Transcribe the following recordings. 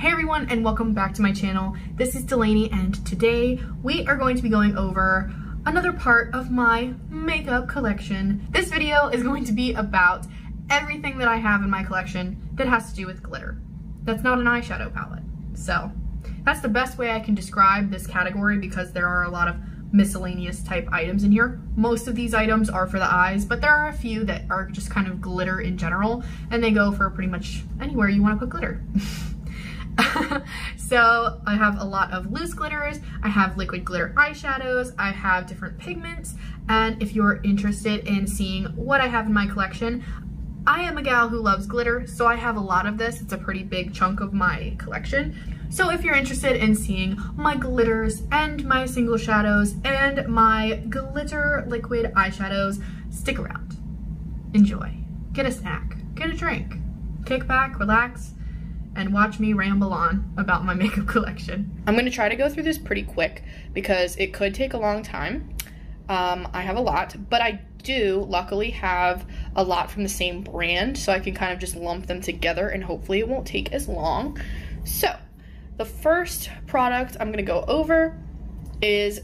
Hey everyone, and welcome back to my channel. This is Delaney, and today we are going to be going over another part of my makeup collection. This video is going to be about everything that I have in my collection that has to do with glitter. That's not an eyeshadow palette. So that's the best way I can describe this category because there are a lot of miscellaneous type items in here. Most of these items are for the eyes, but there are a few that are just kind of glitter in general, and they go for pretty much anywhere you want to put glitter. So I have a lot of loose glitters, I have liquid glitter eyeshadows, I have different pigments, and if you're interested in seeing what I have in my collection, I am a gal who loves glitter, so I have a lot of this. It's a pretty big chunk of my collection. So if you're interested in seeing my glitters and my single shadows and my glitter liquid eyeshadows, stick around. Enjoy. Get a snack, get a drink, kick back, relax, and watch me ramble on about my makeup collection. I'm gonna try to go through this pretty quick because it could take a long time. I have a lot, but I do luckily have a lot from the same brand, so I can kind of just lump them together and hopefully it won't take as long. So the first product I'm gonna go over is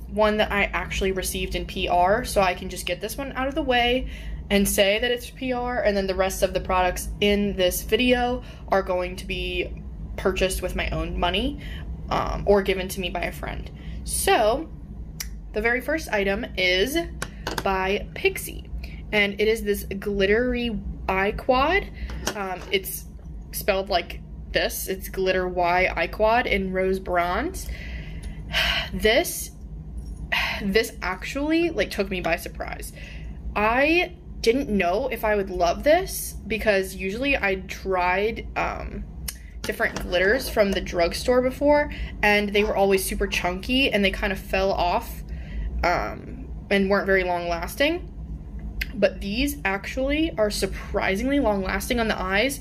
one that I actually received in PR, so I can just get this one out of the way and say that it's PR, and then the rest of the products in this video are going to be purchased with my own money or given to me by a friend. So the very first item is by Pixi, and it is this glittery eye quad. It's spelled like this. It's glitter Y eye quad in rose bronze. This actually like took me by surprise. I didn't know if I would love this because usually I tried different glitters from the drugstore before and they were always super chunky and they kind of fell off and weren't very long lasting. But these actually are surprisingly long lasting on the eyes.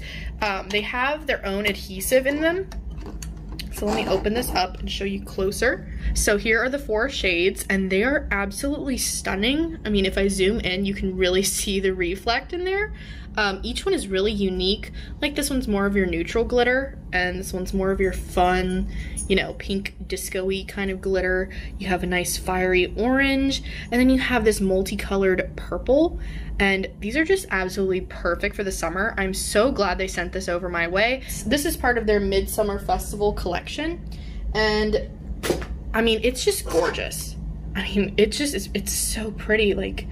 They have their own adhesive in them. So let me open this up and show you closer. So here are the 4 shades and they are absolutely stunning. I mean, if I zoom in, you can really see the reflect in there. Each one is really unique. Like this one's more of your neutral glitter and this one's more of your fun, you know, pink disco-y kind of glitter. You have a nice fiery orange and then you have this multicolored purple, and these are just absolutely perfect for the summer. I'm so glad they sent this over my way. This is part of their Midsummer Festival collection, and I mean, it's just gorgeous. I mean, it's so pretty, like,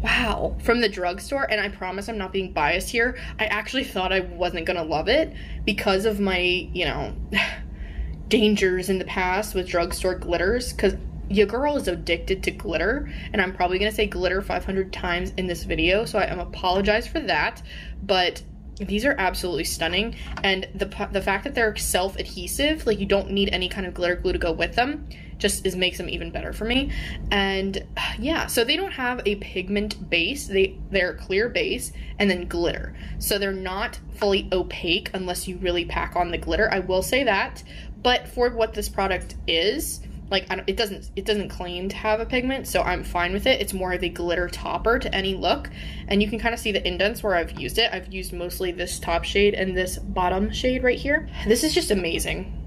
wow. From the drugstore, and I promise I'm not being biased here, I actually thought I wasn't gonna love it because of my, you know, dangers in the past with drugstore glitters, because your girl is addicted to glitter, and I'm probably gonna say glitter 500 times in this video, so I apologize for that, but these are absolutely stunning. And the fact that they're self-adhesive, like you don't need any kind of glitter glue to go with them, just makes them even better for me. And yeah, so they don't have a pigment base, they're clear base and then glitter, so they're not fully opaque unless you really pack on the glitter, I will say that. But for what this product is, like, it doesn't claim to have a pigment, so I'm fine with it. It's more of a glitter topper to any look, and you can kind of see the indents where I've used it. I've used mostly this top shade and this bottom shade right here. This is just amazing.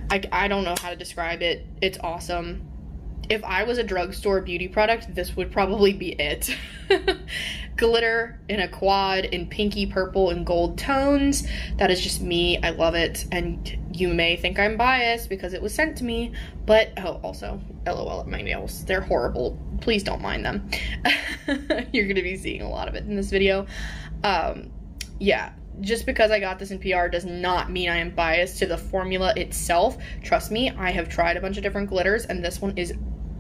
I don't know how to describe it. It's awesome. If I was a drugstore beauty product, this would probably be it. Glitter in a quad in pinky, purple, and gold tones. That is just me. I love it. And you may think I'm biased because it was sent to me, but oh, also, LOL at my nails. They're horrible. Please don't mind them. You're gonna be seeing a lot of it in this video. Yeah. Just because I got this in PR does not mean I am biased to the formula itself. Trust me, I have tried a bunch of different glitters and this one is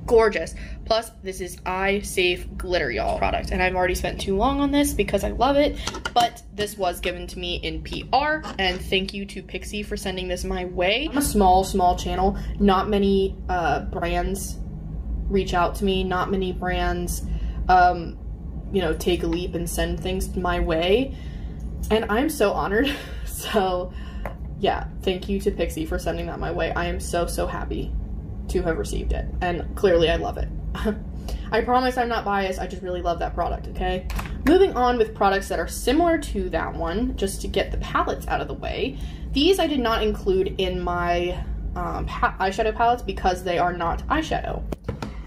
gorgeous. Plus, this is eye safe glitter, y'all, product. And I've already spent too long on this because I love it, but this was given to me in PR, and thank you to Pixi for sending this my way. I'm a small channel. Not many brands reach out to me. Not many brands, you know, take a leap and send things my way. And I'm so honored. So yeah, thank you to Pixi for sending that my way. I am so happy to have received it, and clearly I love it. I promise I'm not biased, I just really love that product, okay? Moving on with products that are similar to that one, just to get the palettes out of the way. These I did not include in my eyeshadow palettes because they are not eyeshadow.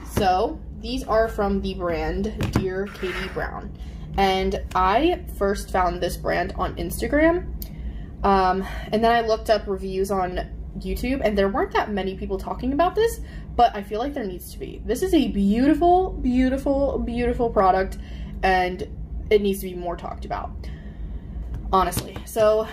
So these are from the brand Dear Katie Brown. And I first found this brand on Instagram. And then I looked up reviews on YouTube, and there weren't that many people talking about this, but I feel like there needs to be. This is a beautiful, beautiful, beautiful product, and it needs to be more talked about, honestly. So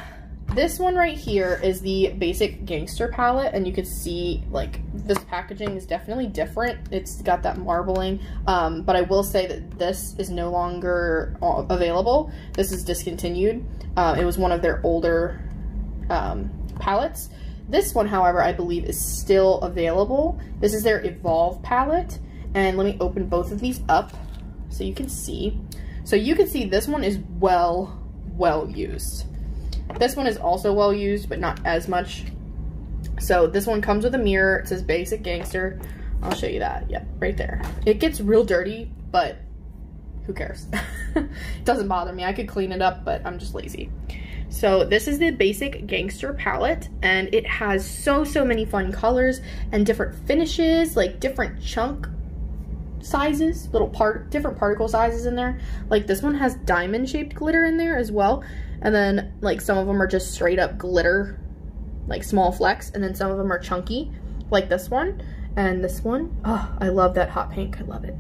this one right here is the Basic Gangster palette, and you can see like this packaging is definitely different. It's got that marbling, but I will say that this is no longer available. This is discontinued. It was one of their older palettes. This one, however, I believe is still available. This is their Evolve palette, and let me open both of these up so you can see. So you can see this one is well used. This one is also well used, but not as much. So this one comes with a mirror. It says Basic Gangster. I'll show you that. Yep, right there. It gets real dirty, but who cares? It doesn't bother me. I could clean it up, but I'm just lazy. So this is the Basic Gangster palette, and it has so many fun colors and different finishes, like different chunk sizes, different particle sizes in there. Like this one has diamond shaped glitter in there as well, and then like some of them are just straight up glitter, like small flecks, and then some of them are chunky, like this one. And this one, oh, I love that hot pink. I love it.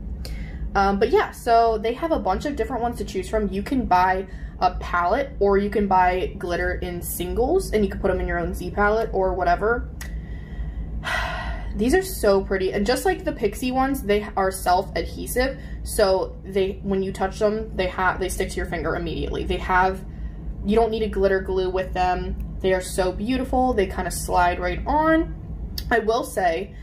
But yeah, so they have a bunch of different ones to choose from. You can buy a palette, or you can buy glitter in singles, and you can put them in your own Z palette or whatever. These are so pretty, and just like the Pixie ones, they are self-adhesive, so when you touch them, they stick to your finger immediately. You don't need a glitter glue with them. They are so beautiful. They kind of slide right on. I will say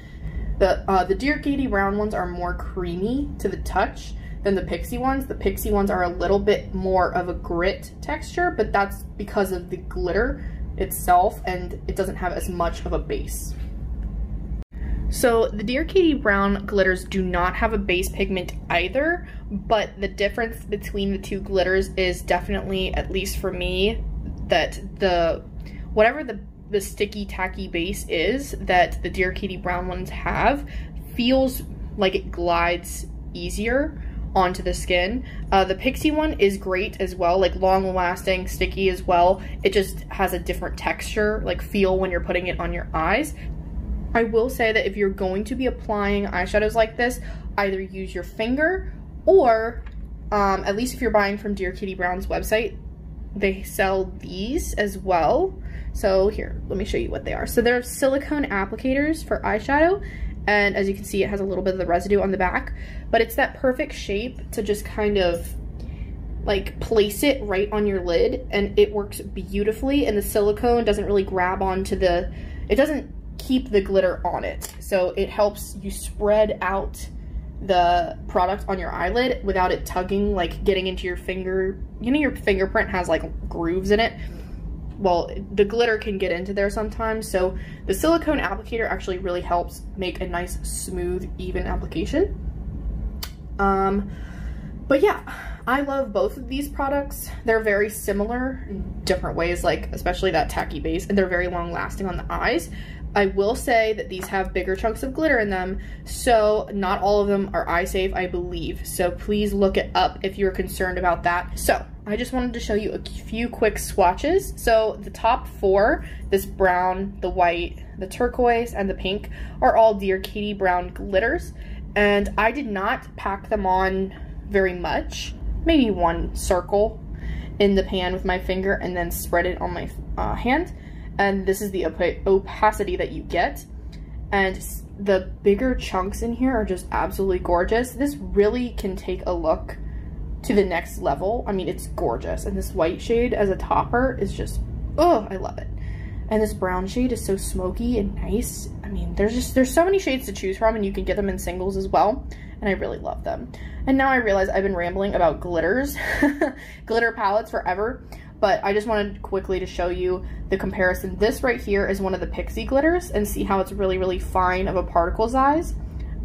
the Dear Katie Brown ones are more creamy to the touch than the Pixie ones. The Pixie ones are a little bit more of a grit texture, but that's because of the glitter itself, and it doesn't have as much of a base. So the Dear Katie Brown glitters do not have a base pigment either, but the difference between the two glitters is definitely, at least for me, that whatever the sticky tacky base is that the Dear Katie Brown ones have feels like it glides easier onto the skin. The Pixie one is great as well, like long lasting, sticky as well. It just has a different texture, like feel when you're putting it on your eyes. I will say that if you're going to be applying eyeshadows like this, either use your finger, or at least if you're buying from Dear Katie Brown's website, they sell these as well. So here, let me show you what they are. So they're silicone applicators for eyeshadow, and as you can see, it has a little bit of the residue on the back, but it's that perfect shape to just kind of like place it right on your lid, and it works beautifully, and the silicone doesn't really grab onto it doesn't keep the glitter on it, so it helps you spread out the product on your eyelid without it tugging, like getting into your finger. You know, your fingerprint has like grooves in it. Well, the glitter can get into there sometimes, so the silicone applicator actually really helps make a nice, smooth, even application. But yeah, I love both of these products. They're very similar in different ways, like especially that tacky base, and they're very long lasting on the eyes. I will say that these have bigger chunks of glitter in them, so not all of them are eye safe, I believe. So please look it up if you're concerned about that. So I just wanted to show you a few quick swatches. So the top four, this brown, the white, the turquoise, and the pink, are all Dear Katie Brown glitters. And I did not pack them on very much, maybe one circle in the pan with my finger and then spread it on my hand. And this is the opacity that you get, and the bigger chunks in here are just absolutely gorgeous. This really can take a look to the next level. I mean, it's gorgeous, and this white shade as a topper is just, oh, I love it. And this brown shade is so smoky and nice. I mean, there's so many shades to choose from, and you can get them in singles as well, and I really love them. And now I realize I've been rambling about glitters, glitter palettes forever, but I just wanted quickly to show you the comparison. This right here is one of the Pixie glitters, and see how it's really, really fine of a particle size.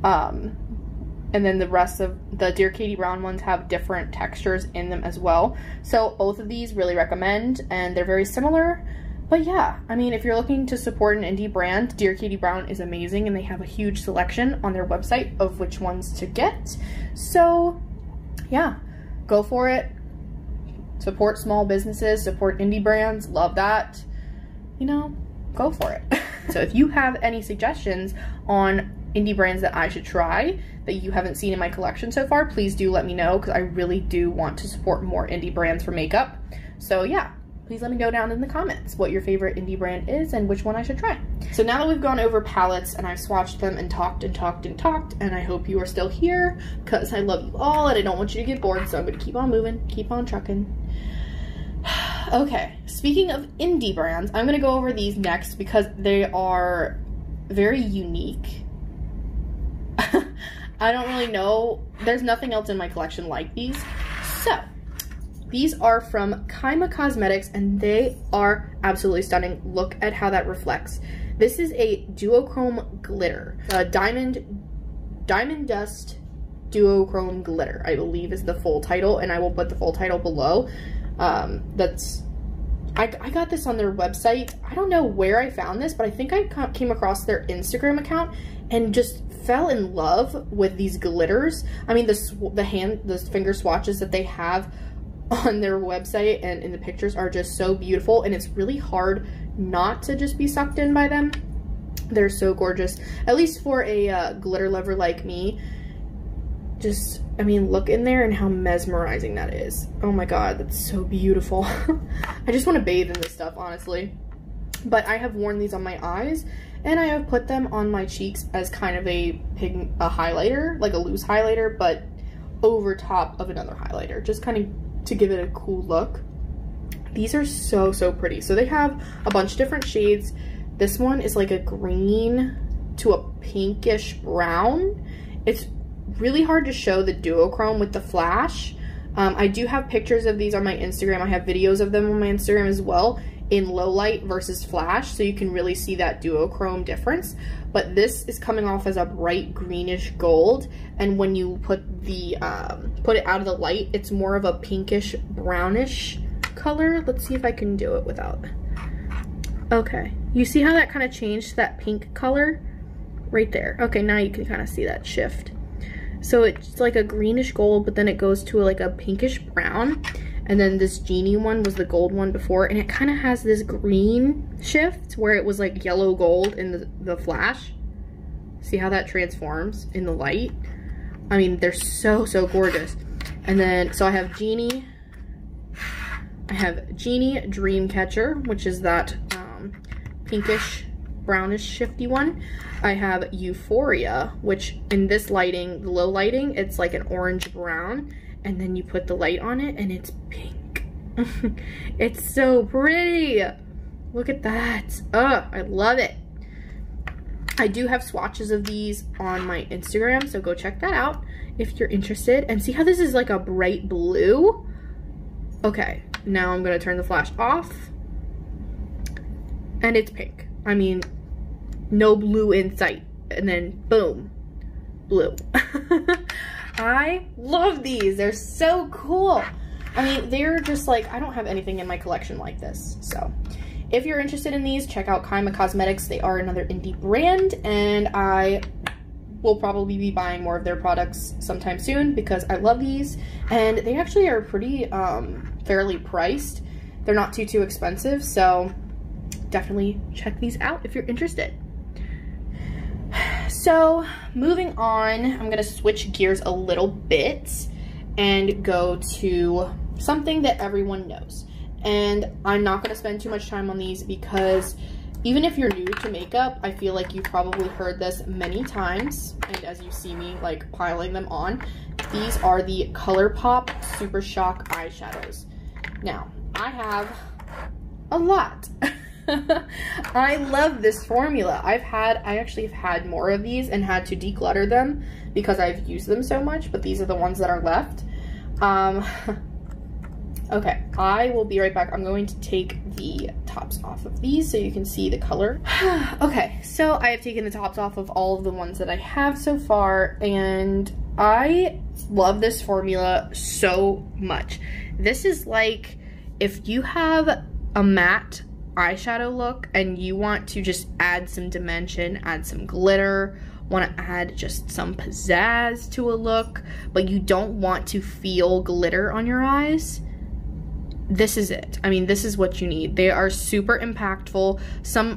And then the rest of the Dear Katie Brown ones have different textures in them as well. So both of these really recommend, and they're very similar. But yeah, I mean, if you're looking to support an indie brand, Dear Katie Brown is amazing, and they have a huge selection on their website of which ones to get. So yeah, go for it. Support small businesses, support indie brands, love that. You know, go for it. So if you have any suggestions on indie brands that I should try that you haven't seen in my collection so far, please do let me know, because I really do want to support more indie brands for makeup. So yeah, please let me know down in the comments what your favorite indie brand is and which one I should try. So now that we've gone over palettes and I've swatched them and talked and talked and talked, and I hope you are still here because I love you all and I don't want you to get bored, so I'm going to keep on moving, keep on trucking. Okay, speaking of indie brands, I'm going to go over these next because they are very unique. I don't really know. There's nothing else in my collection like these. So these are from Kaima Cosmetics and they are absolutely stunning. Look at how that reflects. This is a duochrome glitter. Diamond Dust Duochrome Glitter, I believe is the full title, and I will put the full title below. I got this on their website. I don't know where I found this, but I think I came across their Instagram account and just fell in love with these glitters. I mean, the finger swatches that they have on their website and in the pictures are just so beautiful, and it's really hard not to just be sucked in by them. They're so gorgeous, at least for a glitter lover like me. Just, I mean, look in there and how mesmerizing that is. Oh my god, that's so beautiful. I just want to bathe in this stuff, honestly. But I have worn these on my eyes, and I have put them on my cheeks as kind of a highlighter, like a loose highlighter, but over top of another highlighter, just kind of to give it a cool look. These are so, so pretty. So they have a bunch of different shades. This one is like a green to a pinkish brown. It's really hard to show the duochrome with the flash. I do have pictures of these on my Instagram. I have videos of them on my Instagram as well, in low light versus flash, so you can really see that duochrome difference. But this is coming off as a bright greenish gold, and when you put it out of the light, it's more of a pinkish brownish color. Let's see if I can do it without. Okay, you see how that kind of changed to that pink color right there? Okay, now you can kind of see that shift. So it's like a greenish gold, but then it goes to like a pinkish brown. And then this Genie one was the gold one before, and it kind of has this green shift where it was like yellow gold in the flash. See how that transforms in the light? I mean, they're so, so gorgeous. And then, so I have Genie Dreamcatcher, which is that pinkish brownish shifty one. I have Euphoria, which in this lighting, the low lighting, it's like an orange brown, and then you put the light on it and it's pink. It's so pretty. Look at that. Oh, I love it. I do have swatches of these on my Instagram, so go check that out if you're interested. And see how this is like a bright blue? Okay, now I'm gonna turn the flash off. And it's pink. I mean, no blue in sight. And then, boom, blue. I love these. They're so cool. I mean, they're just like, I don't have anything in my collection like this. So, if you're interested in these, check out Kaima Cosmetics. They are another indie brand, and I will probably be buying more of their products sometime soon because I love these. And they actually are pretty fairly priced. They're not too expensive, so definitely check these out if you're interested. So moving on, I'm gonna switch gears a little bit and go to something that everyone knows. And I'm not gonna spend too much time on these because even if you're new to makeup, I feel like you've probably heard this many times. And as you see me like piling them on, these are the ColourPop Super Shock eyeshadows. Now, I have a lot. I love this formula. I actually have had more of these and had to declutter them because I've used them so much, but these are the ones that are left. Okay, I will be right back. I'm going to take the tops off of these so you can see the color. Okay, so I have taken the tops off of all of the ones that I have so far, and I love this formula so much. This is like if you have a matte eyeshadow look and you want to just add some dimension, add some glitter, want to add just some pizzazz to a look, but you don't want to feel glitter on your eyes, this is it. I mean, this is what you need. They are super impactful.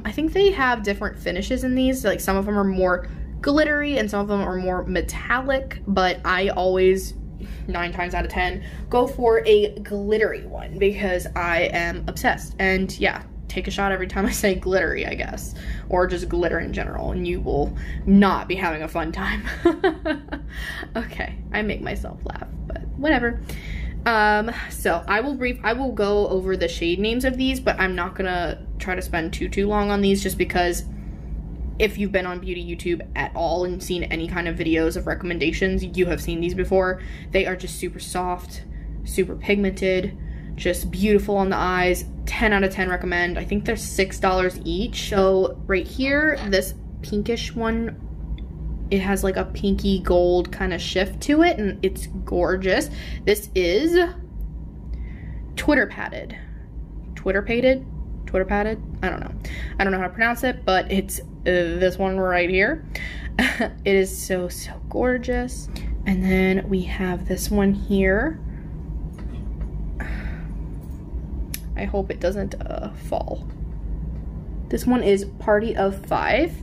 I think they have different finishes in these. Like some of them are more glittery and some of them are more metallic, but I always, 9 times out of 10, go for a glittery one because I am obsessed. And yeah, take a shot every time I say glittery, I guess, or just glitter in general, and you will not be having a fun time. Okay, I make myself laugh, but whatever. So I will go over the shade names of these, but I'm not gonna try to spend too long on these, just because if you've been on beauty YouTube at all and seen any kind of videos of recommendations, you have seen these before. They are just super soft, super pigmented, just beautiful on the eyes. 10 out of 10 recommend. I think they're $6 each. So right here, this pinkish one, it has like a pinky gold kind of shift to it and it's gorgeous. This is Twitter padded. I don't know how to pronounce it, but it's this one right here. It is so gorgeous. And then we have this one here. I hope it doesn't fall. This one is Party of 5,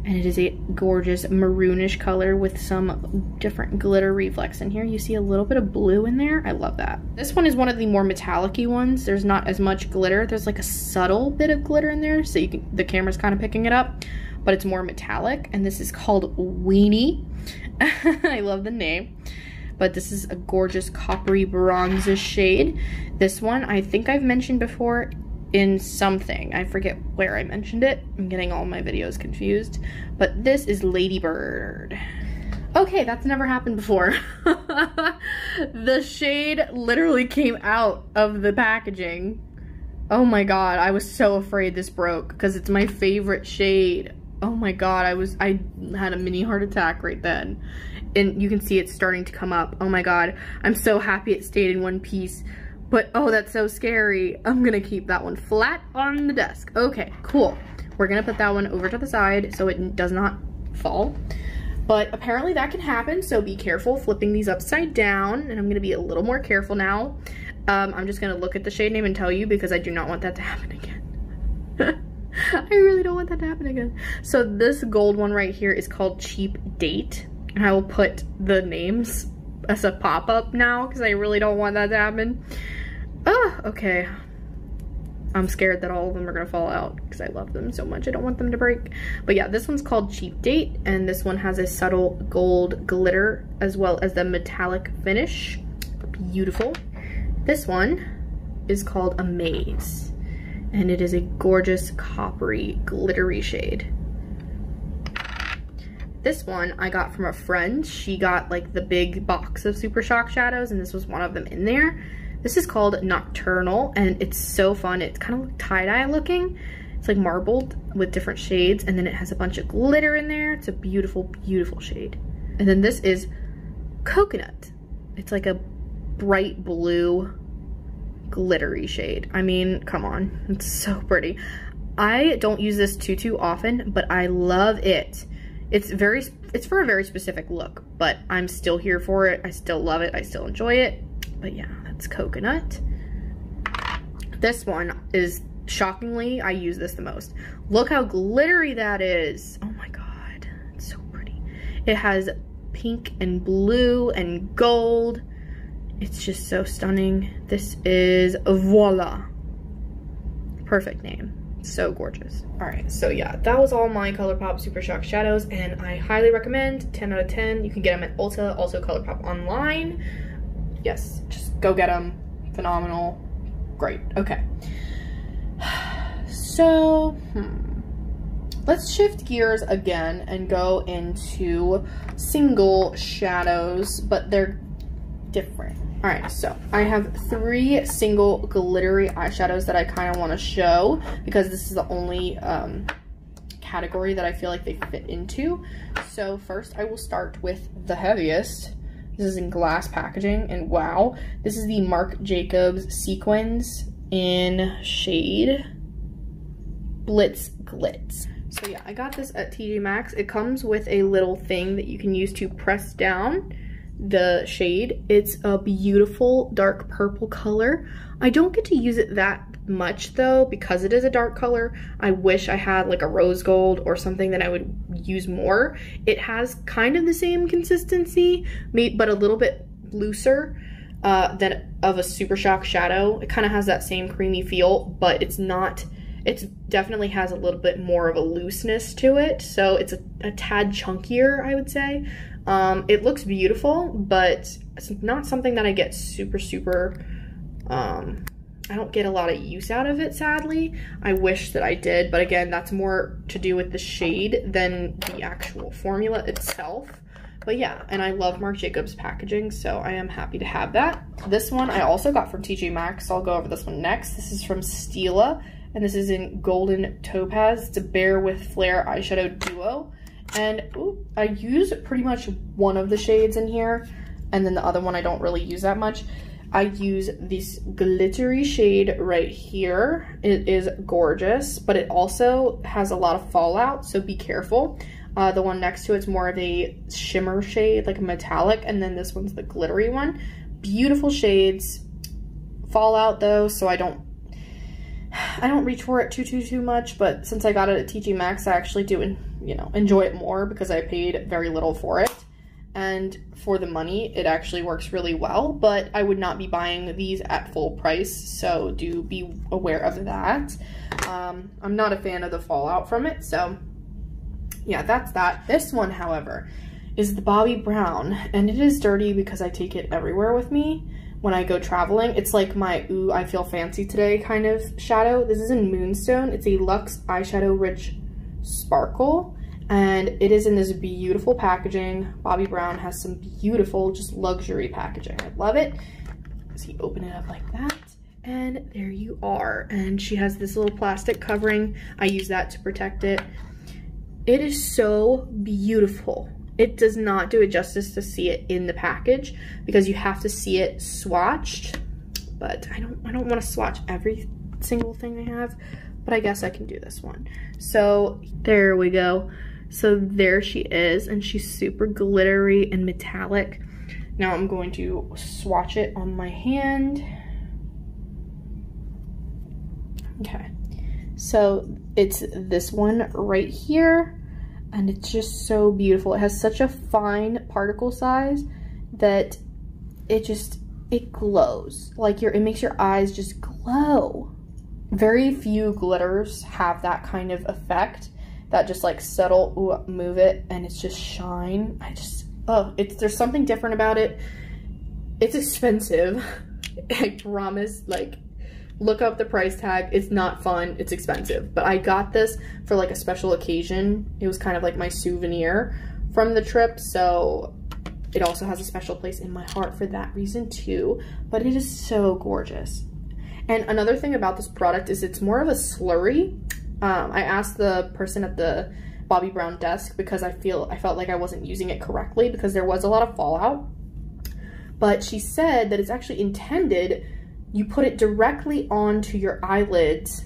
and it is a gorgeous maroonish color with some different glitter reflex in here. You see a little bit of blue in there. I love that. This one is one of the more metallic-y ones. There's not as much glitter. There's like a subtle bit of glitter in there, so the camera's kind of picking it up, but it's more metallic, and this is called Weenie. I love the name. But this is a gorgeous coppery bronze shade. This one I think I've mentioned before in something. I forget where I mentioned it. I'm getting all my videos confused. But this is Ladybird. Okay, that's never happened before. The shade literally came out of the packaging. Oh my god, I was so afraid this broke because it's my favorite shade. Oh my god, I had a mini heart attack right then. And you can see it's starting to come up. Oh my god, I'm so happy it stayed in one piece. But oh, that's so scary. I'm gonna keep that one flat on the desk. Okay, cool. We're gonna put that one over to the side so it does not fall. But apparently that can happen, so be careful flipping these upside down. And I'm gonna be a little more careful now. I'm just gonna look at the shade name and tell you because I do not want that to happen again. I really don't want that to happen again. So this gold one right here is called Cheap Date. And I will put the names as a pop-up now because I really don't want that to happen. Oh, okay. I'm scared that all of them are gonna fall out because I love them so much. I don't want them to break. But yeah, this one's called Cheap Date, and this one has a subtle gold glitter as well as the metallic finish. Beautiful. This one is called Amaze, and it is a gorgeous coppery glittery shade. This one I got from a friend. She got like the big box of Super Shock shadows, and this was one of them in there. This is called Nocturnal, and it's so fun. It's kind of like tie-dye looking. It's like marbled with different shades, and then it has a bunch of glitter in there. It's a beautiful, beautiful shade. And then this is Coconut. It's like a bright blue glittery shade. I mean, come on, it's so pretty. I don't use this too often, but I love it. It's for a very specific look, but I'm still here for it. I still love it. I still enjoy it. But yeah, that's Coconut. This one is, shockingly, I use this the most. Look how glittery that is. Oh my god, it's so pretty. It has pink and blue and gold. It's just so stunning. This is Voila. Perfect name. So gorgeous. All right, so yeah, that was all my ColourPop Super Shock shadows, and I highly recommend. 10 out of 10. You can get them at Ulta, also ColourPop online. Yes, just go get them. Phenomenal. Great. Okay. So, let's shift gears again and go into single shadows, but they're different. All right, so I have 3 single glittery eyeshadows that I kind of want to show because this is the only category that I feel like they fit into. So first I will start with the heaviest. This is in glass packaging, and wow, this is the Marc Jacobs Sequins in shade Blitz Glitz. So yeah, I got this at TJ Maxx. It comes with a little thing that you can use to press down the shade. It's a beautiful dark purple color. I don't get to use it that much though because it is a dark color. I wish I had like a rose gold or something that I would use more. It has kind of the same consistency, but a little bit looser than of a Super Shock shadow. It kind of has that same creamy feel, but it's not, it definitely has a little bit more of a looseness to it. So it's a tad chunkier, I would say. It looks beautiful, but it's not something that I get super, I don't get a lot of use out of it, sadly. I wish that I did, but again, that's more to do with the shade than the actual formula itself. But yeah, and I love Marc Jacobs packaging, so I am happy to have that. This one I also got from TJ Maxx, so I'll go over this one next. This is from Stila, and this is in Golden Topaz. It's a Bare with Flare eyeshadow duo. And ooh, I use pretty much one of the shades in here, and then the other one I don't really use that much. I use this glittery shade right here. It is gorgeous, but it also has a lot of fallout, so be careful. The one next to it's more of a shimmer shade, like a metallic, and then this one's the glittery one. Beautiful shades. Fallout though, so I don't reach for it too much, but since I got it at TJ Maxx, I actually do, you know, enjoy it more because I paid very little for it. And for the money, it actually works really well, but I would not be buying these at full price, so do be aware of that. I'm not a fan of the fallout from it, so yeah, that's that. This one, however, is the Bobbi Brown, and it is dirty because I take it everywhere with me when I go traveling. It's like my, ooh, I feel fancy today kind of shadow. This is in Moonstone. It's a Luxe Eyeshadow Rich Sparkle, and it is in this beautiful packaging. Bobbi Brown has some beautiful, just luxury packaging. I love it. So you open it up like that, and there you are. And she has this little plastic covering. I use that to protect it. It is so beautiful. It does not do it justice to see it in the package because you have to see it swatched, but I don't want to swatch every single thing I have, but I guess I can do this one. So there we go. So there she is, and she's super glittery and metallic. Now I'm going to swatch it on my hand. Okay, so it's this one right here, and it's just so beautiful. It has such a fine particle size that it glows. Like it makes your eyes just glow. Very few glitters have that kind of effect. That just like subtle, ooh, move it, and it's just shine. There's something different about it. It's expensive. I promise, like, look up the price tag. It's not fun, it's expensive. But I got this for like a special occasion. It was kind of like my souvenir from the trip, so it also has a special place in my heart for that reason too. But it is so gorgeous. And another thing about this product is it's more of a slurry. I asked the person at the Bobbi Brown desk because I felt like I wasn't using it correctly because there was a lot of fallout. But she said that it's actually intended, you put it directly onto your eyelids,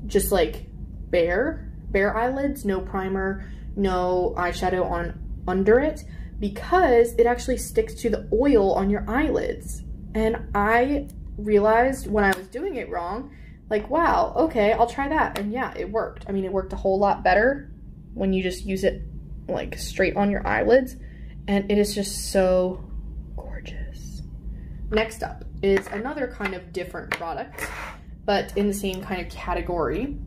just like bare eyelids, no primer, no eyeshadow on under it, because it actually sticks to the oil on your eyelids. And I realized when I was doing it wrong, like, wow, okay, I'll try that. And yeah, it worked. I mean, it worked a whole lot better when you just use it like straight on your eyelids, and it is just so gorgeous. Next up is another kind of different product, but in the same kind of category.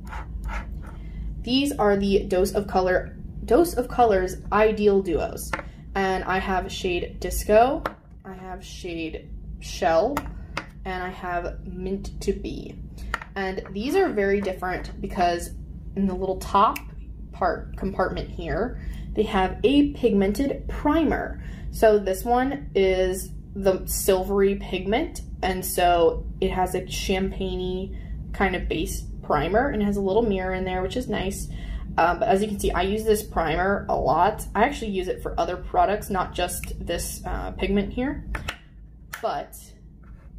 These are the Dose of Colors Ideal Duos, and I have shade Disco, I have shade Shell, and I have Mint to Be. And these are very different because in the little top compartment here, they have a pigmented primer. So this one is the silvery pigment, and so it has a champagne-y kind of base primer, and it has a little mirror in there, which is nice. But as you can see, I use this primer a lot. I actually use it for other products, not just this pigment here. But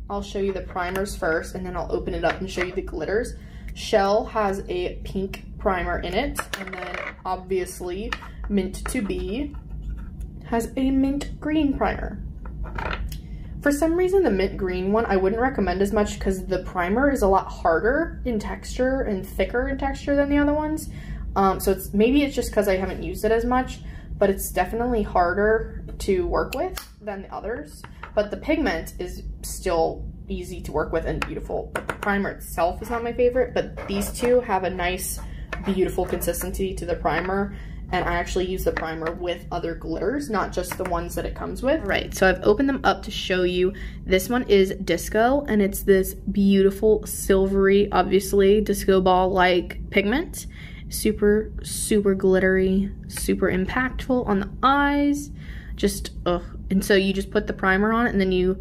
I'll show you the primers first, and then I'll open it up and show you the glitters. Shell has a pink primer in it, and then obviously Mint to Be has a mint green primer. For some reason, the mint green one I wouldn't recommend as much because the primer is a lot harder in texture and thicker in texture than the other ones. So maybe it's just because I haven't used it as much, but it's definitely harder to work with than the others. But the pigment is still easy to work with and beautiful. But the primer itself is not my favorite, but these two have a nice, beautiful consistency to the primer. And I actually use the primer with other glitters, not just the ones that it comes with. Right, so I've opened them up to show you. This one is Disco, and it's this beautiful silvery, obviously, disco ball-like pigment. Super, super glittery, super impactful on the eyes. Just, ugh. And so you just put the primer on, and then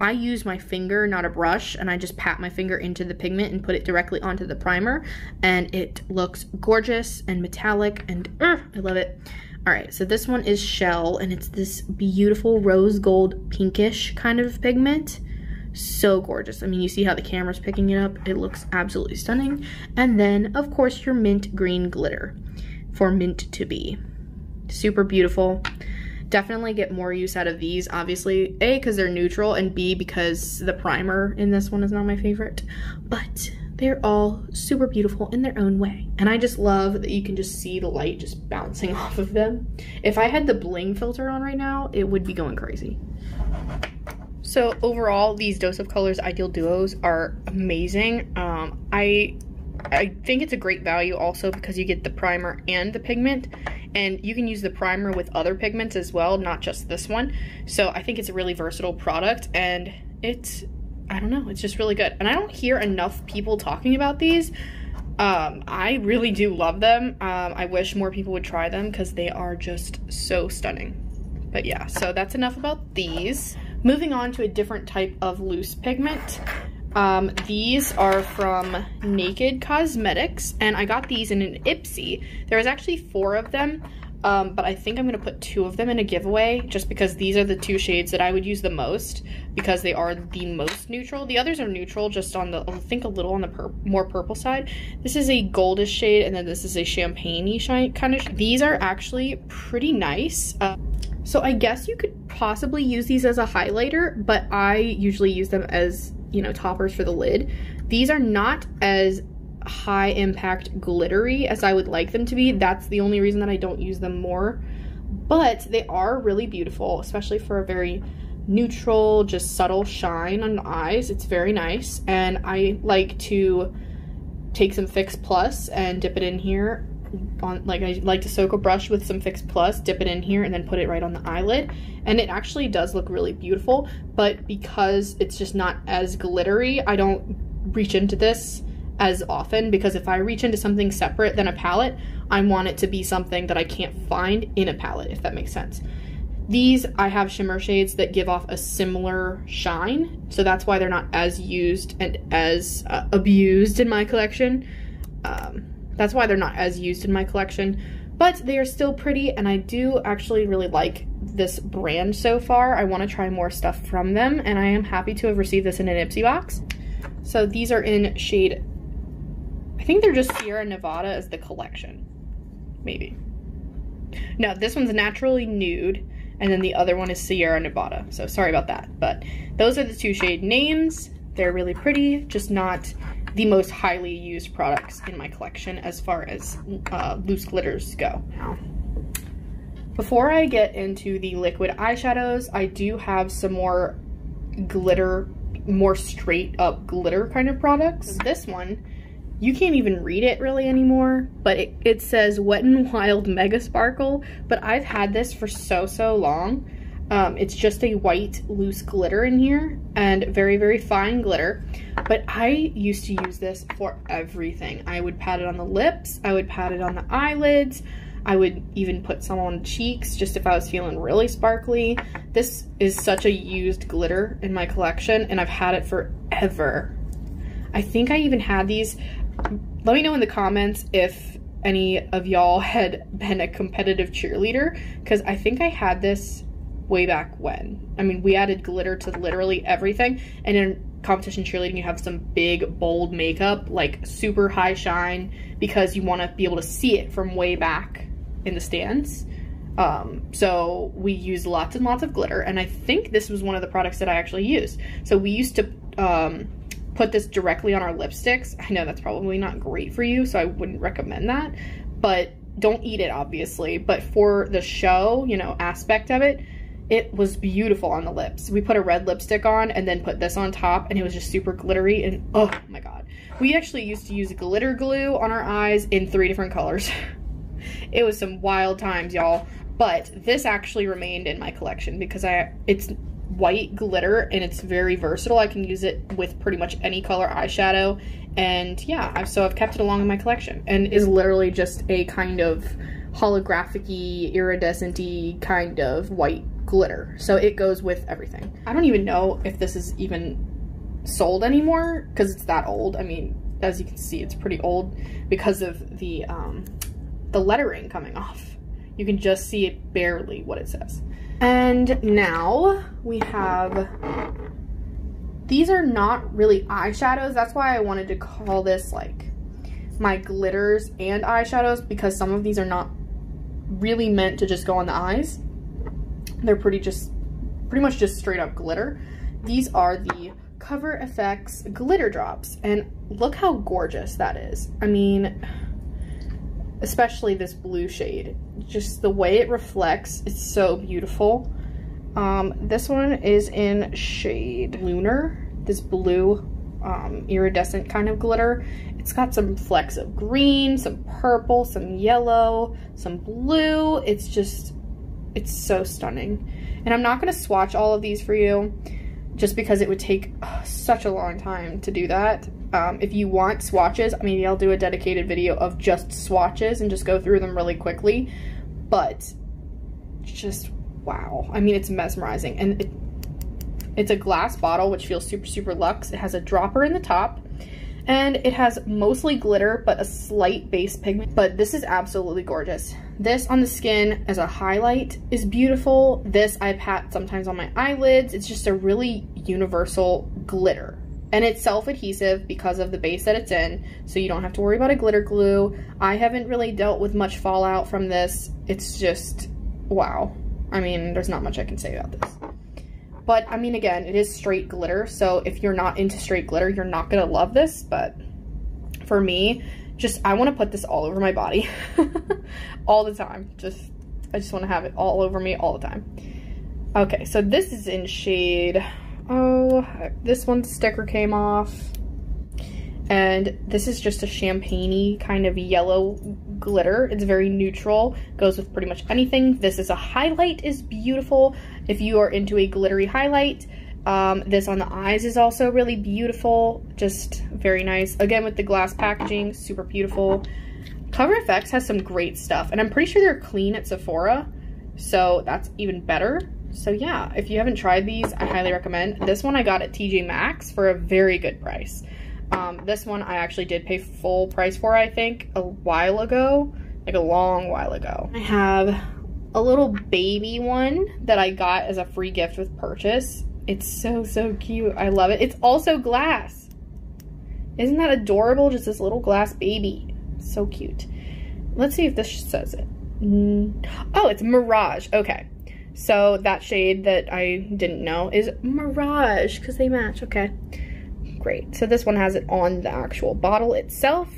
I use my finger, not a brush, and I just pat my finger into the pigment and put it directly onto the primer, and it looks gorgeous and metallic, and I love it. All right, so this one is Shell, and it's this beautiful rose gold pinkish kind of pigment. So gorgeous. I mean, you see how the camera's picking it up? It looks absolutely stunning. And then, of course, your mint green glitter for Mint to Be. Super beautiful. Definitely get more use out of these, obviously. A, because they're neutral, and B, because the primer in this one is not my favorite. But they're all super beautiful in their own way. And I just love that you can just see the light just bouncing off of them. If I had the bling filter on right now, it would be going crazy. So overall, these Dose of Colors Ideal Duos are amazing. I think it's a great value also because you get the primer and the pigment, and you can use the primer with other pigments as well, not just this one. So I think it's a really versatile product, and I don't know, it's just really good. And I don't hear enough people talking about these. I really do love them. I wish more people would try them because they are just so stunning. But yeah, so that's enough about these. Moving on to a different type of loose pigment. These are from Naked Cosmetics, and I got these in an Ipsy. There was actually 4 of them, but I think I'm gonna put 2 of them in a giveaway just because these are the 2 shades that I would use the most because they are the most neutral. The others are neutral, just on the, I think a little on the more purple side. This is a goldish shade, and then this is a champagne-y kind of shade. These are actually pretty nice. So I guess you could possibly use these as a highlighter, but I usually use them as, you know, toppers for the lid. These are not as high impact glittery as I would like them to be. That's the only reason that I don't use them more. But they are really beautiful, especially for a very neutral, just subtle shine on the eyes. It's very nice. And I like to take some Fix Plus and dip it in here. I like to soak a brush with some Fix Plus, dip it in here, and then put it right on the eyelid, and it actually does look really beautiful. But because it's just not as glittery, I don't reach into this as often, because if I reach into something separate than a palette, I want it to be something that I can't find in a palette, if that makes sense. These, I have shimmer shades that give off a similar shine, so that's why they're not as used and as abused in my collection. That's why they're not as used in my collection, but they are still pretty, and I do actually really like this brand so far. I want to try more stuff from them, and I am happy to have received this in an Ipsy box. So these are in shade, I think they're just Sierra Nevada as the collection, maybe. No, this one's Naturally Nude, and then the other one is Sierra Nevada, so sorry about that. But those are the 2 shade names. They're really pretty, just not the most highly used products in my collection as far as loose glitters go. Before I get into the liquid eyeshadows, I do have some more glitter, more straight up glitter kind of products. This one, you can't even read it really anymore, but it says Wet n Wild Mega Sparkle, but I've had this for so long. It's just a white loose glitter in here, and very, very fine glitter. But I used to use this for everything. I would pat it on the lips, I would pat it on the eyelids, I would even put some on cheeks just if I was feeling really sparkly. This is such a used glitter in my collection, and I've had it forever. I think I even had these. Let me know in the comments if any of y'all had been a competitive cheerleader, because I think I had this way back when. I mean, we added glitter to literally everything. And in competition cheerleading, you have some big, bold makeup, like super high shine, because you want to be able to see it from way back in the stands. So we used lots and lots of glitter, and I think this was one of the products that I actually used. So we used to put this directly on our lipsticks. I know that's probably not great for you, so I wouldn't recommend that, but don't eat it, obviously. But for the show, you know, aspect of it, it was beautiful on the lips. We put a red lipstick on and then put this on top, and it was just super glittery, and oh my god. We actually used to use glitter glue on our eyes in 3 different colors. It was some wild times, y'all. But this actually remained in my collection because it's white glitter and it's very versatile. I can use it with pretty much any color eyeshadow, and yeah, so I've kept it along in my collection, and is literally just a kind of holographic-y, iridescent-y kind of white glitter. So it goes with everything. I don't even know if this is even sold anymore because it's that old. I mean, as you can see, it's pretty old because of the lettering coming off. You can just see it barely what it says. And now we have, these are not really eyeshadows. That's why I wanted to call this like my glitters and eyeshadows, because some of these are not really meant to just go on the eyes. They're pretty much just straight up glitter. These are the Cover FX glitter drops, and look how gorgeous that is. I mean, especially this blue shade, just the way it reflects, it's so beautiful. This one is in shade Lunar, this blue iridescent kind of glitter. It's got some flecks of green, some purple, some yellow, some blue. It's so stunning. And I'm not going to swatch all of these for you just because it would take such a long time to do that. If you want swatches, maybe I'll do a dedicated video of just swatches and just go through them really quickly. But just wow. I mean, it's mesmerizing. And it's a glass bottle, which feels super, super luxe. It has a dropper in the top. And it has mostly glitter, but a slight base pigment. But this is absolutely gorgeous. This on the skin as a highlight is beautiful. This I pat sometimes on my eyelids. It's just a really universal glitter. And it's self-adhesive because of the base that it's in, so you don't have to worry about a glitter glue. I haven't really dealt with much fallout from this. It's just, wow. I mean, there's not much I can say about this. But, I mean, again, it is straight glitter, so if you're not into straight glitter, you're not going to love this. But for me, I want to put this all over my body all the time. I just want to have it all over me all the time. Okay, so this is in shade... oh, this one's sticker came off. And this is just a champagne-y kind of yellow glitter. It's very neutral, goes with pretty much anything. This is a highlight, is beautiful if you are into a glittery highlight. This on the eyes is also really beautiful, just very nice. Again, with the glass packaging, super beautiful. Cover FX has some great stuff, and I'm pretty sure they're clean at Sephora, so that's even better. So yeah, if you haven't tried these, I highly recommend. This one I got at TJ Maxx for a very good price. This one I actually did pay full price for, I think, a while ago, like a long while ago. I have a little baby one that I got as a free gift with purchase. It's so, so cute. I love it. It's also glass. Isn't that adorable? Just this little glass baby. So cute. Let's see if this says it. Oh, it's Mirage. Okay. So that shade that I didn't know is Mirage because they match. Okay, great. So this one has it on the actual bottle itself.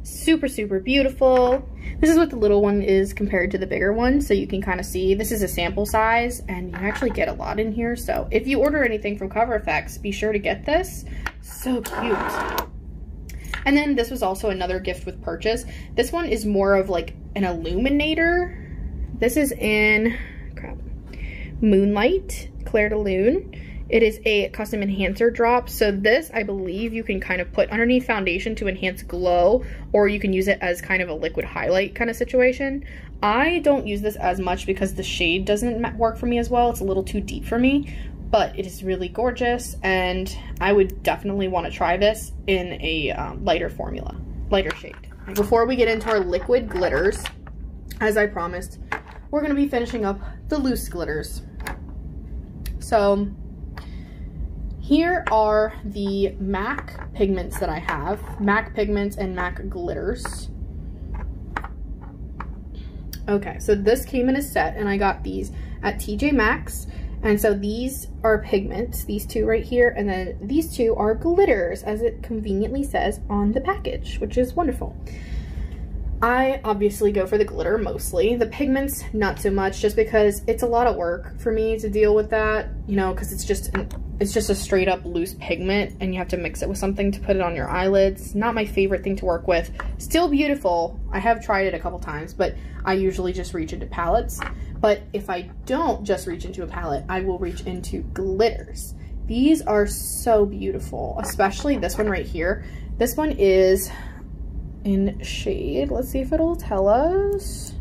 Super, super beautiful. This is what the little one is compared to the bigger one, so you can kind of see. This is a sample size, and you actually get a lot in here. So if you order anything from Cover FX, be sure to get this. So cute. And then this was also another gift with purchase. This one is more of like an illuminator. This is in... crap. Moonlight, Clair de Lune. It is a custom enhancer drop. So this, I believe, you can kind of put underneath foundation to enhance glow, or you can use it as kind of a liquid highlight kind of situation. I don't use this as much because the shade doesn't work for me as well. It's a little too deep for me, but it is really gorgeous, and I would definitely want to try this in a lighter shade. Before we get into our liquid glitters, as I promised, we're going to be finishing up the loose glitters. So here are the MAC pigments that I have. MAC pigments and MAC glitters. Okay, so this came in a set and I got these at TJ Maxx. And so these are pigments, these two right here, and then these two are glitters, as it conveniently says on the package, which is wonderful. I obviously go for the glitter mostly. The pigments, not so much, just because it's a lot of work for me to deal with that, you know, because it's just a straight up loose pigment and you have to mix it with something to put it on your eyelids. Not my favorite thing to work with. Still beautiful. I have tried it a couple times, but I usually just reach into palettes. But if I don't just reach into a palette, I will reach into glitters. These are so beautiful, especially this one right here. This one is in shade, let's see if it'll tell us,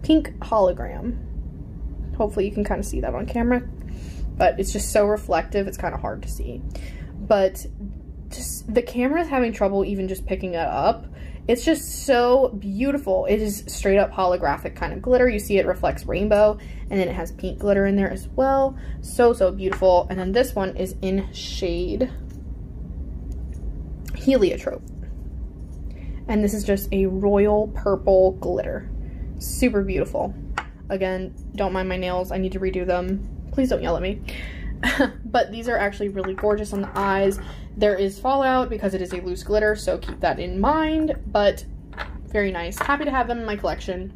Pink Hologram. Hopefully you can kind of see that on camera, but it's just so reflective, it's kind of hard to see. But just the camera is having trouble even just picking it up. It's just so beautiful. It is straight up holographic kind of glitter. You see it reflects rainbow, and then it has pink glitter in there as well. So, so beautiful. And then this one is in shade Heliotrope. And this is just a royal purple glitter. Super beautiful. Again, don't mind my nails. I need to redo them. Please don't yell at me. But these are actually really gorgeous on the eyes. There is fallout because it is a loose glitter, so keep that in mind, but very nice. Happy to have them in my collection,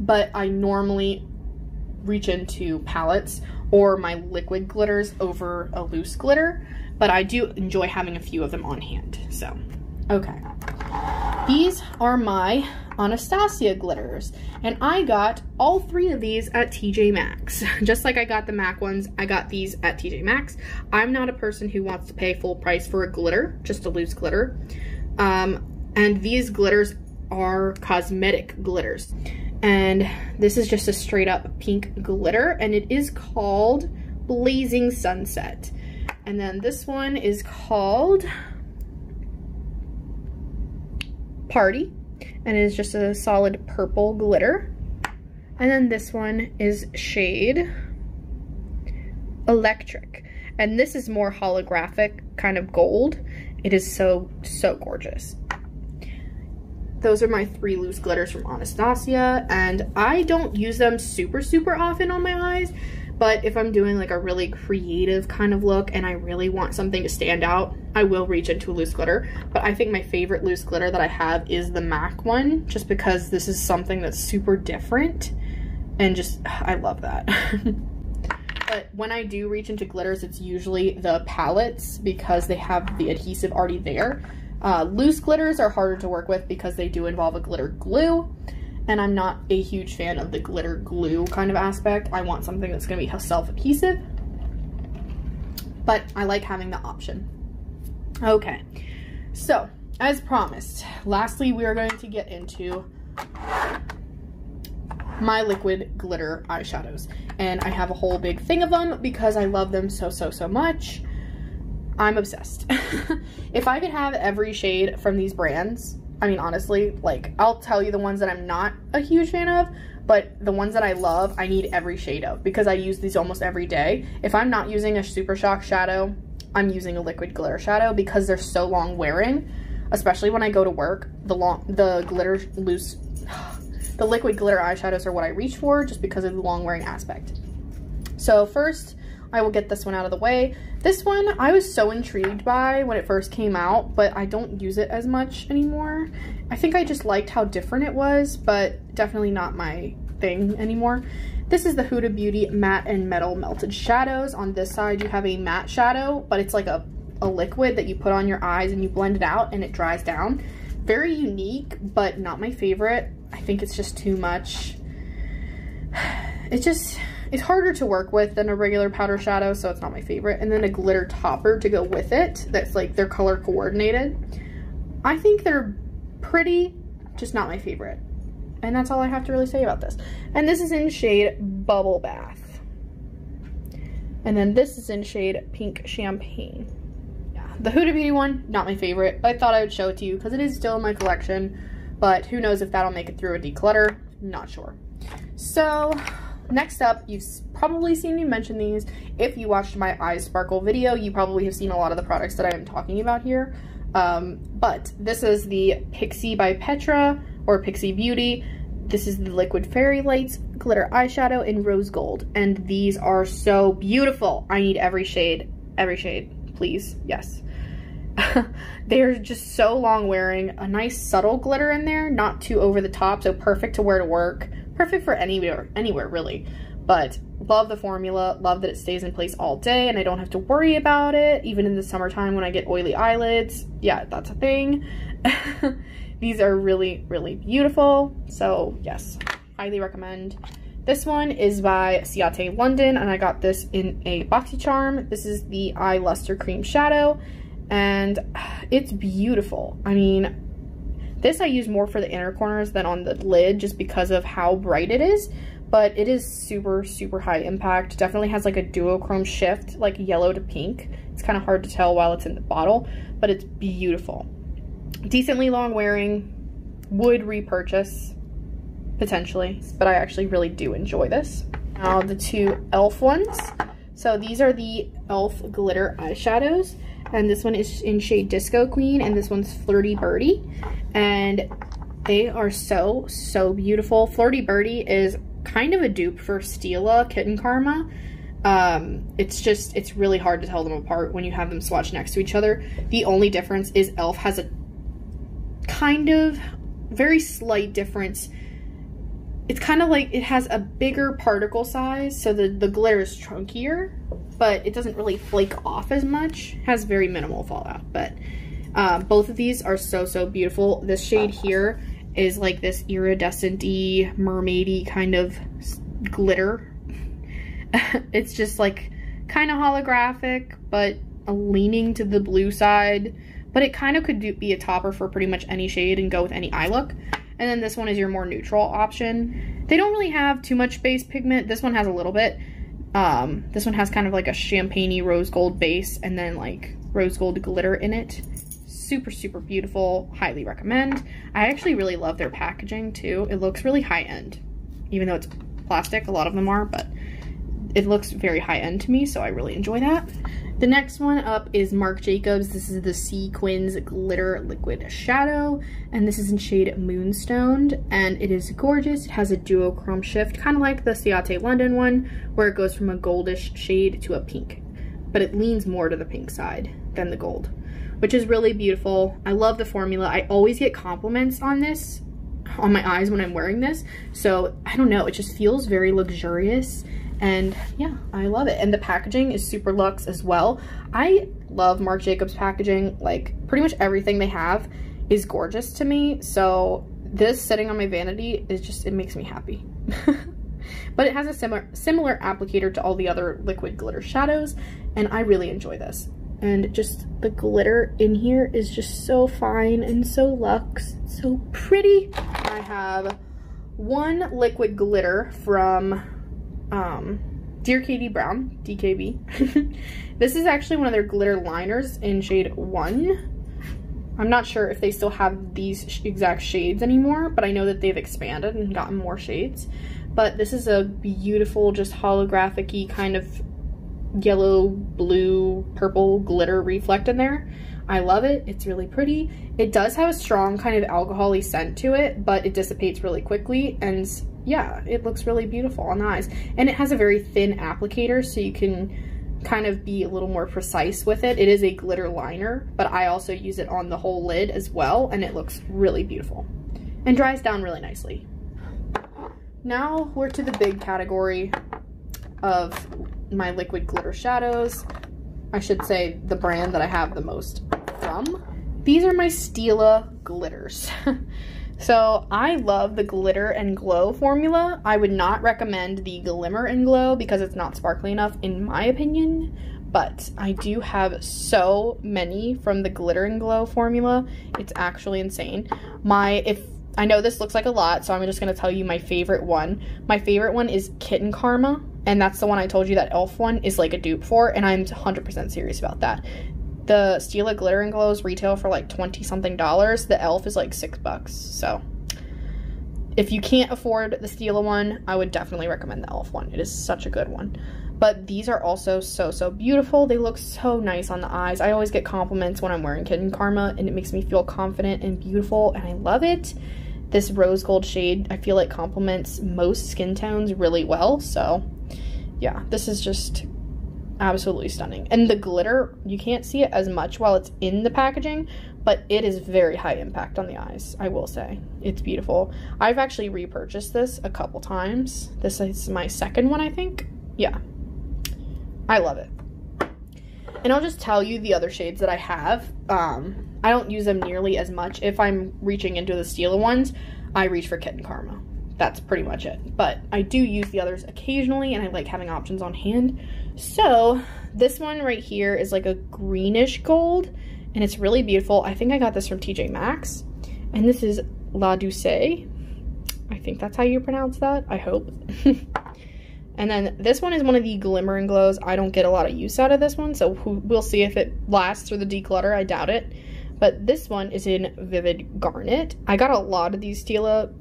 but I normally reach into palettes or my liquid glitters over a loose glitter, but I do enjoy having a few of them on hand, so. Okay, these are my Anastasia glitters, and I got all three of these at TJ Maxx. Just like I got the MAC ones, I got these at TJ Maxx. I'm not a person who wants to pay full price for a glitter, just a loose glitter. And these glitters are cosmetic glitters. And this is just a straight up pink glitter, and it is called Blazing Sunset. And then this one is called Party, and it is just a solid purple glitter. And then this one is shade Electric, and this is more holographic kind of gold. It is so, so gorgeous. Those are my three loose glitters from Anastasia, and I don't use them super, super often on my eyes, but if I'm doing like a really creative kind of look and I really want something to stand out, I will reach into a loose glitter. But I think my favorite loose glitter that I have is the MAC one, just because this is something that's super different, and just, I love that. But when I do reach into glitters, it's usually the palettes because they have the adhesive already there. Loose glitters are harder to work with because they do involve a glitter glue, and I'm not a huge fan of the glitter glue kind of aspect. I want something that's going to be self-adhesive, but I like having the option. Okay, so as promised, lastly we are going to get into my liquid glitter eyeshadows, and I have a whole big thing of them because I love them so, so, so much. I'm obsessed. If I could have every shade from these brands, I mean, honestly, like, I'll tell you the ones that I'm not a huge fan of, but the ones that I love, I need every shade of because I use these almost every day. If I'm not using a Super Shock shadow, I'm using a liquid glitter shadow because they're so long wearing, especially when I go to work. The liquid glitter eyeshadows are what I reach for just because of the long wearing aspect. So first, I will get this one out of the way. This one I was so intrigued by when it first came out, but I don't use it as much anymore. I think I just liked how different it was, but definitely not my thing anymore. This is the Huda Beauty Matte and Metal Melted Shadows. On this side you have a matte shadow, but it's like a liquid that you put on your eyes and you blend it out and it dries down. Very unique, but not my favorite. I think it's just too much. It's harder to work with than a regular powder shadow, so it's not my favorite. And then a glitter topper to go with it that's like they're color coordinated. I think they're pretty, just not my favorite. And that's all I have to really say about this. And this is in shade Bubble Bath. And then this is in shade Pink Champagne. Yeah, the Huda Beauty one, not my favorite, but I thought I would show it to you because it is still in my collection. But who knows if that'll make it through a declutter, not sure. So Next up, you've probably seen me mention these. If you watched my Eye Sparkle video, you probably have seen a lot of the products that I am talking about here. But this is the Pixie by Petra, or Pixie Beauty. This is the Liquid Fairy Lights Glitter Eyeshadow in Rose Gold. And these are so beautiful. I need every shade, please, yes. They're just so long wearing, a nice subtle glitter in there, not too over the top, so perfect to wear to work. Perfect for anywhere really. But love the formula, love that it stays in place all day and I don't have to worry about it, even in the summertime when I get oily eyelids. Yeah, that's a thing. These are really, really beautiful. So yes, highly recommend. This one is by Ciate London and I got this in a BoxyCharm. This is the Eye Luster Cream Shadow and it's beautiful. I mean, this I use more for the inner corners than on the lid just because of how bright it is, but it is super, super high impact. Definitely has like a duochrome shift, like yellow to pink. It's kind of hard to tell while it's in the bottle, but it's beautiful. Decently long wearing, would repurchase, potentially, but I actually really do enjoy this. Now the two e.l.f. ones. So these are the e.l.f. glitter eyeshadows. And this one is in shade Disco Queen, and this one's Flirty Birdie. And they are so, so beautiful. Flirty Birdie is kind of a dupe for Stila Kitten Karma. It's really hard to tell them apart when you have them swatched next to each other. The only difference is e.l.f. has a kind of very slight difference. It's kind of like it has a bigger particle size, so the glitter is chunkier, but it doesn't really flake off as much. Has very minimal fallout, but both of these are so, so beautiful. This shade here is like this iridescent-y, mermaidy kind of glitter. It's just like kind of holographic, but leaning to the blue side, but it kind of could be a topper for pretty much any shade and go with any eye look. And then this one is your more neutral option. They don't really have too much base pigment. This one has a little bit. This one has kind of like a champagne-y rose gold base and then like rose gold glitter in it. Super, super beautiful. Highly recommend. I actually really love their packaging too. It looks really high-end. Even though it's plastic, a lot of them are, but it looks very high-end to me, so I really enjoy that. The next one up is Marc Jacobs. This is the Sequins Glitter Liquid Shadow, and this is in shade Moonstoned, and it is gorgeous. It has a duochrome shift, kind of like the Ciate London one, where it goes from a goldish shade to a pink, but it leans more to the pink side than the gold, which is really beautiful. I love the formula. I always get compliments on this, on my eyes when I'm wearing this, so I don't know, it just feels very luxurious. And yeah, I love it. And the packaging is super luxe as well. I love Marc Jacobs packaging. Like pretty much everything they have is gorgeous to me. So this sitting on my vanity is just, it makes me happy. But it has a similar applicator to all the other liquid glitter shadows. And I really enjoy this. And just the glitter in here is just so fine and so luxe, so pretty. I have one liquid glitter from Dear Katie Brown, DKB. This is actually one of their glitter liners in shade 1. I'm not sure if they still have these exact shades anymore, but I know that they've expanded and gotten more shades. But this is a beautiful, just holographic-y kind of yellow, blue, purple glitter reflect in there. I love it. It's really pretty. It does have a strong kind of alcohol-y scent to it, but it dissipates really quickly, and yeah, it looks really beautiful on the eyes. And it has a very thin applicator, so you can kind of be a little more precise with it. It is a glitter liner, but I also use it on the whole lid as well, and it looks really beautiful and dries down really nicely. Now we're to the big category of my liquid glitter shadows. I should say the brand that I have the most from. These are my Stila glitters. So I love the Glitter and Glow formula. I would not recommend the Glimmer and Glow because it's not sparkly enough in my opinion, but I do have so many from the Glitter and Glow formula. It's actually insane. I know this looks like a lot, so I'm just gonna tell you my favorite one. My favorite one is Kitten Karma, and that's the one I told you that e.l.f. one is like a dupe for, and I'm 100% serious about that. The Stila Glitter and Glows retail for like $20-something. The e.l.f. is like $6, so if you can't afford the Stila one, I would definitely recommend the e.l.f. one. It is such a good one. But these are also so beautiful. They look so nice on the eyes. I always get compliments when I'm wearing Kitten Karma, and it makes me feel confident and beautiful, and I love it. This rose gold shade, I feel like complements most skin tones really well. So yeah, this is just absolutely stunning. And the glitter, you can't see it as much while it's in the packaging, but it is very high impact on the eyes, I will say. It's beautiful. I've actually repurchased this a couple times. This is my second one, I think. Yeah, I love it. And I'll just tell you the other shades that I have. I don't use them nearly as much. If I'm reaching into the Stila ones, I reach for Kitten Karma. That's pretty much it. But I do use the others occasionally, and I like having options on hand. So this one right here is like a greenish gold, and it's really beautiful. I think I got this from TJ Maxx, and this is La Douce. I think that's how you pronounce that. I hope. And then this one is one of the Glimmer and Glows. I don't get a lot of use out of this one, so we'll see if it lasts through the declutter. I doubt it. But this one is in Vivid Garnet. I got a lot of these Stila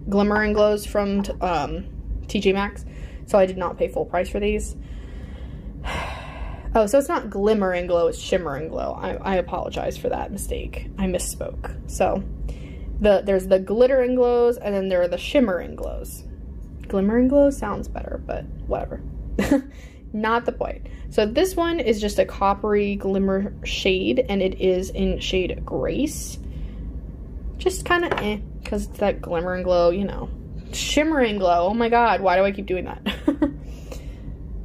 Glimmer and Glows from TJ Maxx, so I did not pay full price for these. Oh, so it's not Glimmer and Glow, it's Shimmer and Glow. I apologize for that mistake. I misspoke. So there's the Glitter and Glows, and then there are the Shimmer and Glows. Glimmer and Glow sounds better, but whatever. Not the point. So this one is just a coppery glimmer shade, and it is in shade Grace. Just kind of because it's that Glimmer and Glow, you know. Shimmer and Glow, oh my god, why do I keep doing that?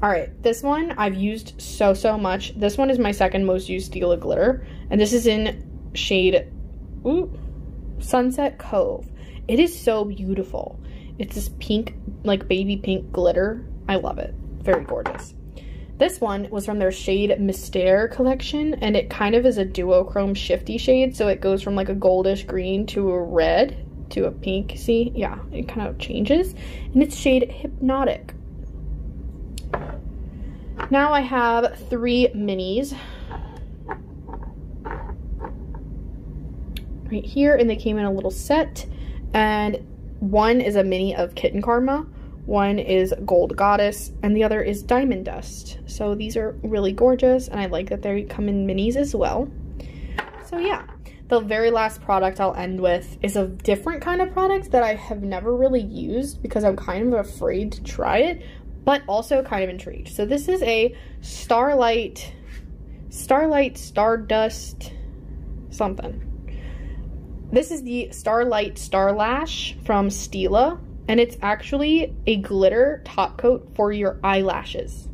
Alright, this one I've used so much. This one is my second most used Stila glitter, and this is in shade Sunset Cove. It is so beautiful. It's this pink, like baby pink glitter. I love it. Very gorgeous. This one was from their shade Mystère collection, and it kind of is a duochrome shifty shade, so it goes from like a goldish green to a red to a pink. See? Yeah, it kind of changes. And it's shade Hypnotic. Now I have 3 minis right here, and they came in a little set, and one is a mini of Kitten Karma, one is Gold Goddess, and the other is Diamond Dust. So these are really gorgeous, and I like that they come in minis as well. So yeah, the very last product I'll end with is a different kind of product that I have never really used because I'm kind of afraid to try it, but also kind of intrigued. So this is a Starlight Stardust something. This is the Starlight Starlash from Stila, and it's actually a glitter top coat for your eyelashes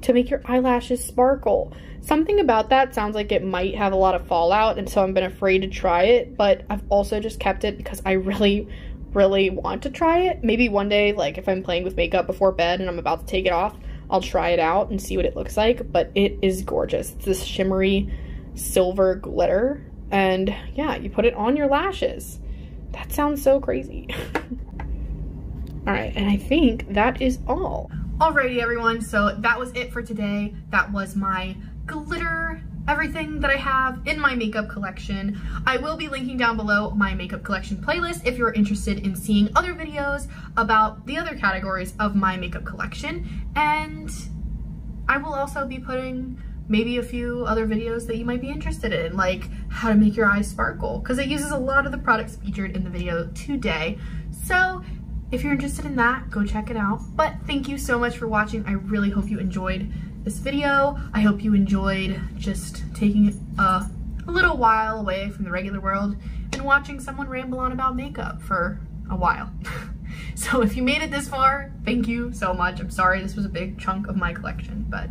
to make your eyelashes sparkle. Something about that sounds like it might have a lot of fallout, and so I've been afraid to try it, but I've also just kept it because I really want to try it. Maybe one day, like if I'm playing with makeup before bed and I'm about to take it off, I'll try it out and see what it looks like, but it is gorgeous. It's this shimmery silver glitter. And yeah, you put it on your lashes. That sounds so crazy. Alright, and I think that is all. Alrighty everyone, so that was it for today. That was my glitter, everything that I have in my makeup collection. I will be linking down below my makeup collection playlist if you're interested in seeing other videos about the other categories of my makeup collection. And I will also be putting maybe a few other videos that you might be interested in, like how to make your eyes sparkle, because it uses a lot of the products featured in the video today. So if you're interested in that, go check it out. But thank you so much for watching. I really hope you enjoyed this video. I hope you enjoyed just taking a little while away from the regular world and watching someone ramble on about makeup for a while. So if you made it this far, thank you so much. I'm sorry this was a big chunk of my collection, but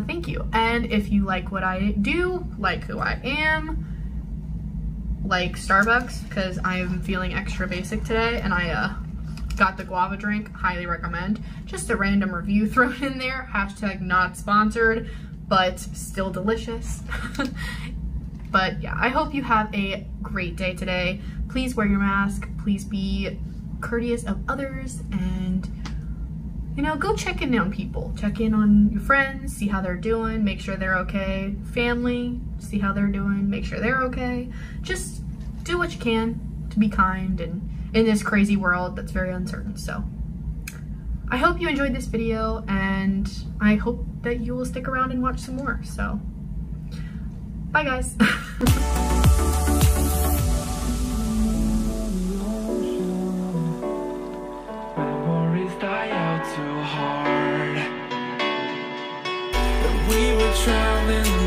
thank you. And if you like what I do, like who I am, like Starbucks, because I'm feeling extra basic today, and I got the guava drink, highly recommend. Just a random review thrown in there, hashtag not sponsored, but still delicious. But yeah, I hope you have a great day today. Please wear your mask, please be courteous of others, and you know, go check in on people. Check in on your friends, see how they're doing, make sure they're okay. Family, see how they're doing, make sure they're okay. Just do what you can to be kind in this crazy world that's very uncertain. So I hope you enjoyed this video, and I hope that you will stick around and watch some more. So bye guys. Memories die out too hard. We were traveling